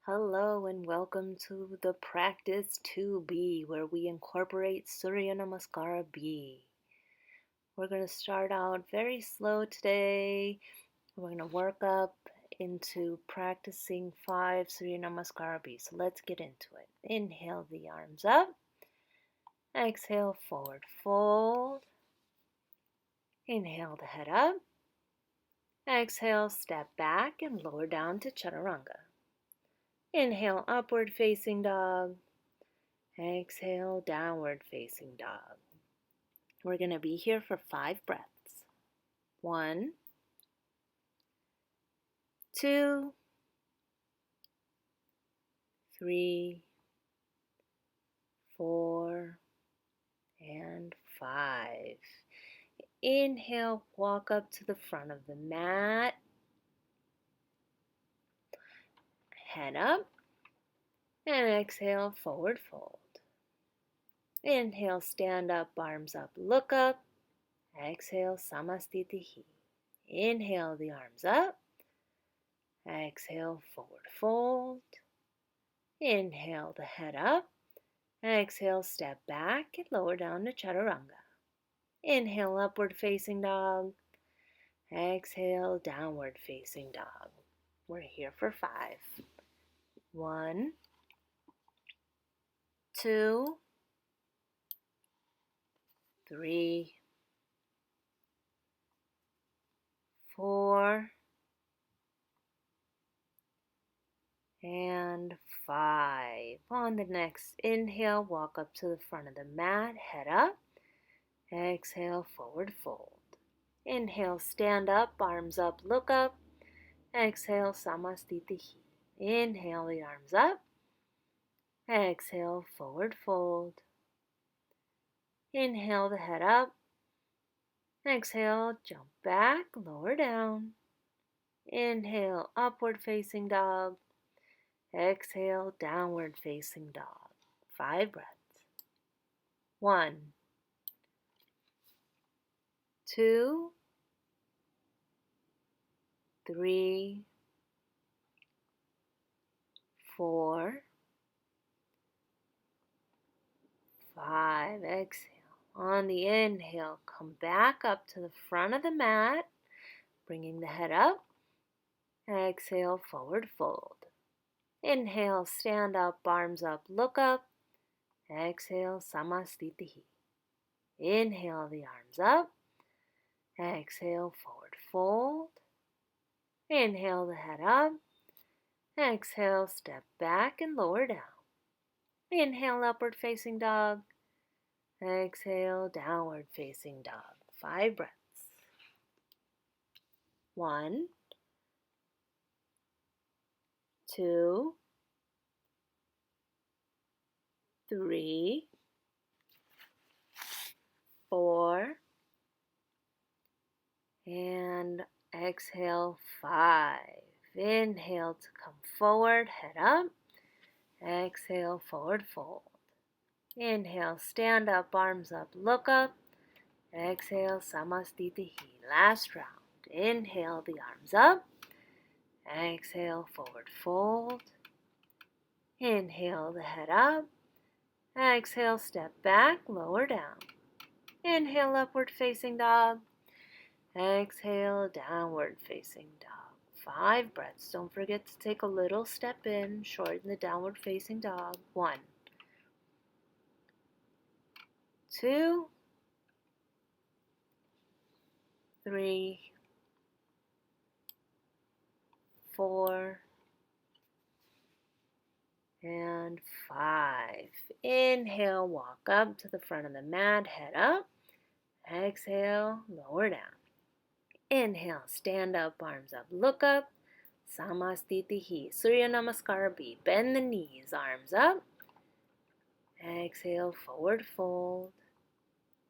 Hello and welcome to the practice 2B where we incorporate Surya Namaskara B. We're going to start out very slow today. We're going to work up into practicing 5 Surya Namaskara B. So let's get into it. Inhale the arms up. Exhale, forward fold. Inhale the head up. Exhale, step back and lower down to Chaturanga. Inhale, upward facing dog. Exhale, downward facing dog. We're going to be here for 5 breaths. 1, 2, 3, 4, and 5. Inhale, walk up to the front of the mat. Head up. And exhale, forward fold. Inhale, stand up, arms up, look up. Exhale, samastitihi. Inhale the arms up. Exhale, forward fold. Inhale the head up. Exhale, step back and lower down to Chaturanga. Inhale, upward facing dog. Exhale, downward facing dog. We're here for 5. 1, 2, 3, 4, and 5. On the next inhale, walk up to the front of the mat, head up. Exhale, forward fold. Inhale, stand up, arms up, look up. Exhale, samastitihi. Inhale the arms up. Exhale, forward fold. Inhale the head up. Exhale, jump back, lower down. Inhale, upward facing dog. Exhale, downward facing dog. 5 breaths. 1, 2, 3, 4, 5. Exhale. On the inhale, come back up to the front of the mat, bringing the head up. Exhale, forward fold. Inhale, stand up, arms up, look up. Exhale, samastitihi. Inhale the arms up. Exhale, forward fold. Inhale the head up. Exhale, step back and lower down. Inhale, upward facing dog. Exhale, downward facing dog. 5 breaths. 1, 2, 3, 4, and exhale, 5. Inhale to come forward, head up. Exhale, forward fold. Inhale, stand up, arms up, look up. Exhale, samastitihi. Last round. Inhale the arms up. Exhale, forward fold. Inhale the head up. Exhale, step back, lower down. Inhale, upward facing dog. Exhale, downward facing dog. 5 breaths. Don't forget to take a little step in, shorten the downward facing dog. 1, 2, 3, 4, and 5. Inhale, walk up to the front of the mat, head up. Exhale, lower down. Inhale, stand up, arms up, look up. Samastitihi. Surya Namaskara B. Bend the knees, arms up. Exhale, forward fold.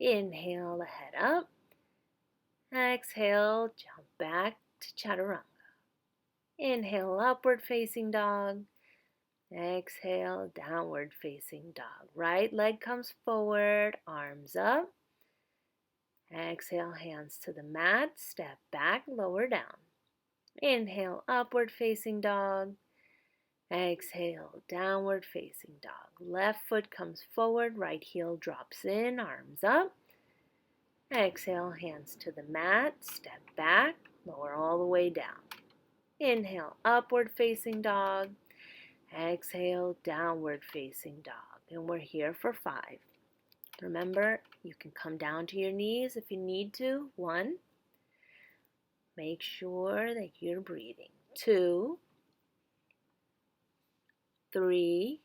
Inhale the head up. Exhale, jump back to Chaturanga. Inhale, upward facing dog. Exhale, downward facing dog. Right leg comes forward, arms up. Exhale, hands to the mat, step back, lower down. Inhale, upward facing dog. Exhale, downward facing dog. Left foot comes forward, right heel drops in, arms up. Exhale, hands to the mat, step back, lower all the way down. Inhale, upward facing dog. Exhale, downward facing dog. And we're here for 5. Remember, you can come down to your knees if you need to. 1. Make sure that you're breathing. 2, 3,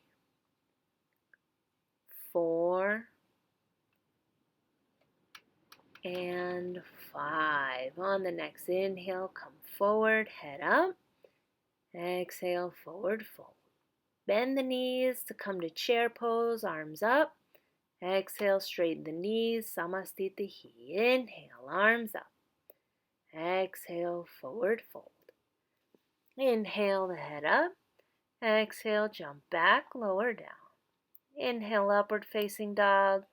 4, and 5. On the next inhale, come forward, head up. Exhale, forward fold. Bend the knees to come to chair pose, arms up. Exhale, straighten the knees, Samastita. Inhale, arms up. Exhale, forward fold. Inhale the head up. Exhale, jump back, lower down. Inhale, upward facing dog.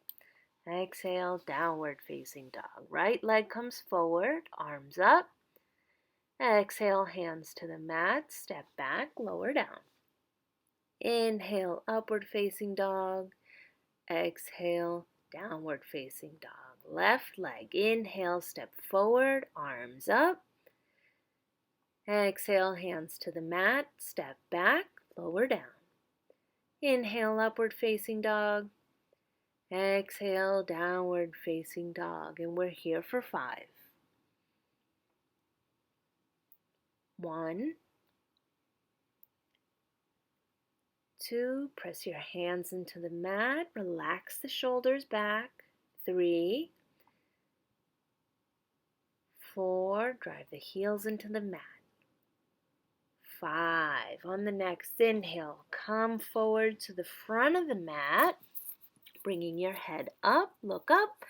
Exhale, downward facing dog. Right leg comes forward, arms up. Exhale, hands to the mat, step back, lower down. Inhale, upward facing dog. Exhale, downward facing dog. Left leg, inhale, step forward, arms up. Exhale, hands to the mat, step back, lower down. Inhale, upward facing dog. Exhale, downward facing dog. And we're here for 5. 1, 2, press your hands into the mat, relax the shoulders back. 3, 4, drive the heels into the mat. 5, on the next inhale, come forward to the front of the mat, bringing your head up, look up,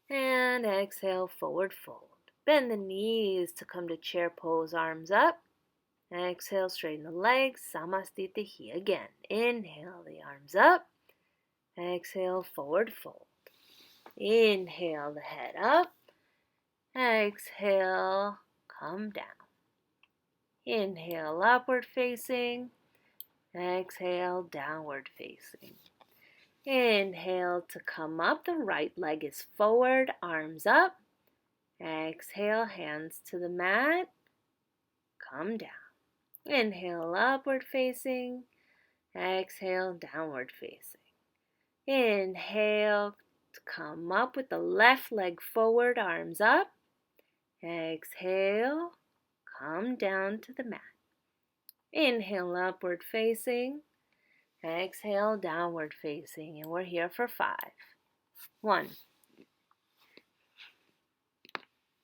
and exhale, forward fold. Bend the knees to come to chair pose, arms up. Exhale, straighten the legs, Samastita. Again. Inhale, the arms up. Exhale, forward fold. Inhale, the head up. Exhale, come down. Inhale, upward facing. Exhale, downward facing. Inhale to come up. The right leg is forward, arms up. Exhale, hands to the mat. Come down. Inhale, upward facing. Exhale, downward facing. Inhale to come up with the left leg forward, arms up. Exhale, come down to the mat. Inhale, upward facing. Exhale, downward facing. And we're here for 5. 1,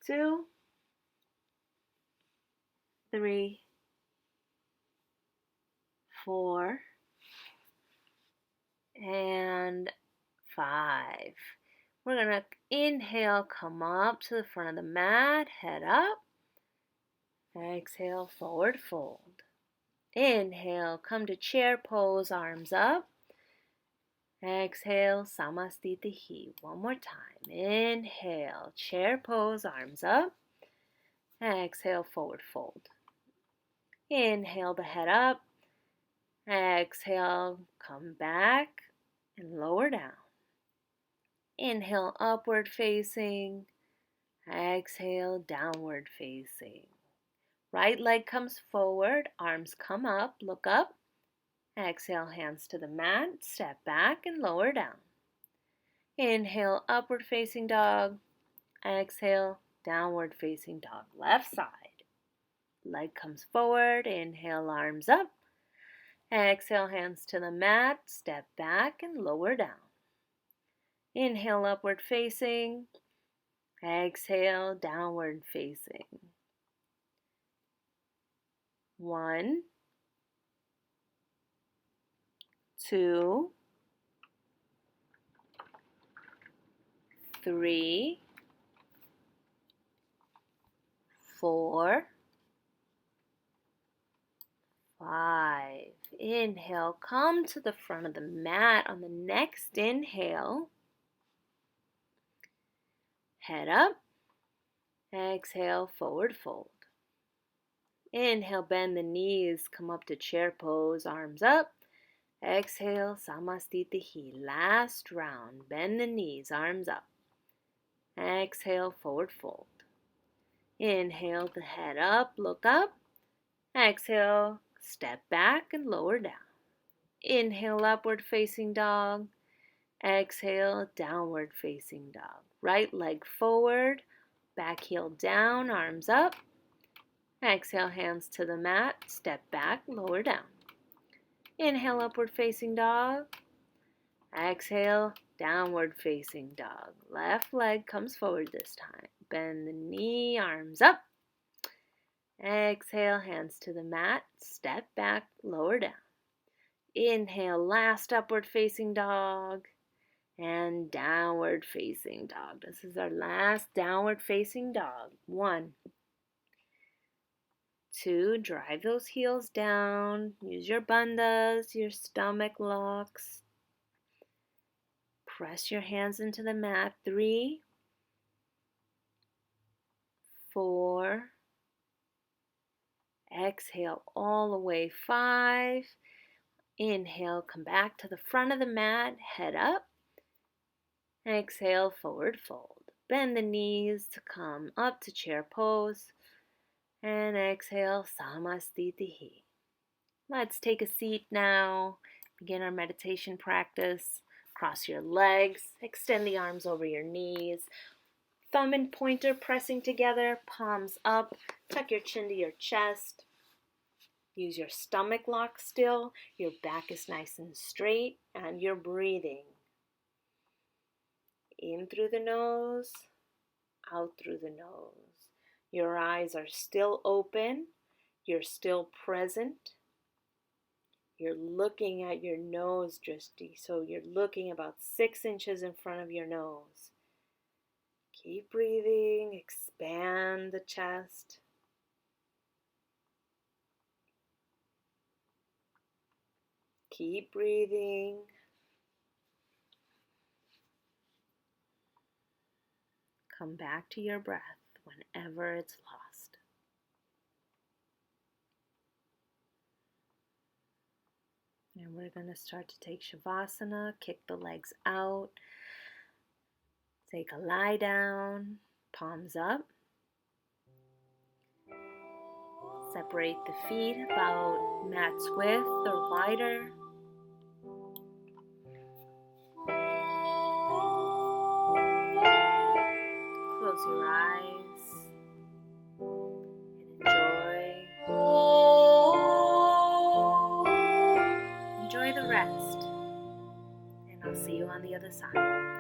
2, 3, 4, and 5. We're going to inhale, come up to the front of the mat, head up. Exhale, forward fold. Inhale, come to chair pose, arms up. Exhale, Samastita. One more time. Inhale, chair pose, arms up. Exhale, forward fold. Inhale the head up. Exhale, come back and lower down. Inhale, upward facing. Exhale, downward facing. Right leg comes forward, arms come up, look up. Exhale, hands to the mat, step back and lower down. Inhale, upward facing dog. Exhale, downward facing dog. Left side. Leg comes forward, inhale, arms up. Exhale, hands to the mat, step back and lower down. Inhale, upward facing. Exhale, downward facing. 1, 2, 3, 4, 5. Inhale, come to the front of the mat. On the next inhale, head up. Exhale, forward fold. Inhale, bend the knees, come up to chair pose, arms up. Exhale, Samastitihi. Last round. Bend the knees, arms up. Exhale, forward fold. Inhale the head up, look up. Exhale, step back and lower down. Inhale, upward facing dog. Exhale, downward facing dog. Right leg forward, back heel down, arms up. Exhale, hands to the mat, step back, lower down. Inhale, upward facing dog. Exhale, downward facing dog. Left leg comes forward this time. Bend the knee, arms up. Exhale, hands to the mat, step back, lower down. Inhale, last upward facing dog. And downward facing dog. This is our last downward facing dog. 1, 2, drive those heels down. Use your bandhas, your stomach locks. Press your hands into the mat. 3, 4. Exhale all the way. 5. Inhale, come back to the front of the mat, head up. Exhale, forward fold. Bend the knees to come up to chair pose. And exhale, Samastitihi. Let's take a seat now. Begin our meditation practice. Cross your legs. Extend the arms over your knees. Thumb and pointer pressing together. Palms up. Tuck your chin to your chest. Use your stomach lock still. Your back is nice and straight. And you're breathing. In through the nose, out through the nose. Your eyes are still open. You're still present. You're looking at your nose, Drishti. So you're looking about 6 inches in front of your nose. Keep breathing. Expand the chest. Keep breathing. Come back to your breath whenever it's lost. And we're going to start to take Shavasana, kick the legs out. Take a lie down, palms up. Separate the feet about mat's width or wider. Close your eyes and enjoy the rest. And I'll see you on the other side.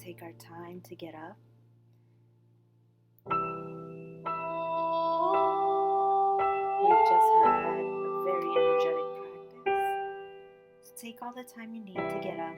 take our time to get up. We've just had a very energetic practice. So take all the time you need to get up.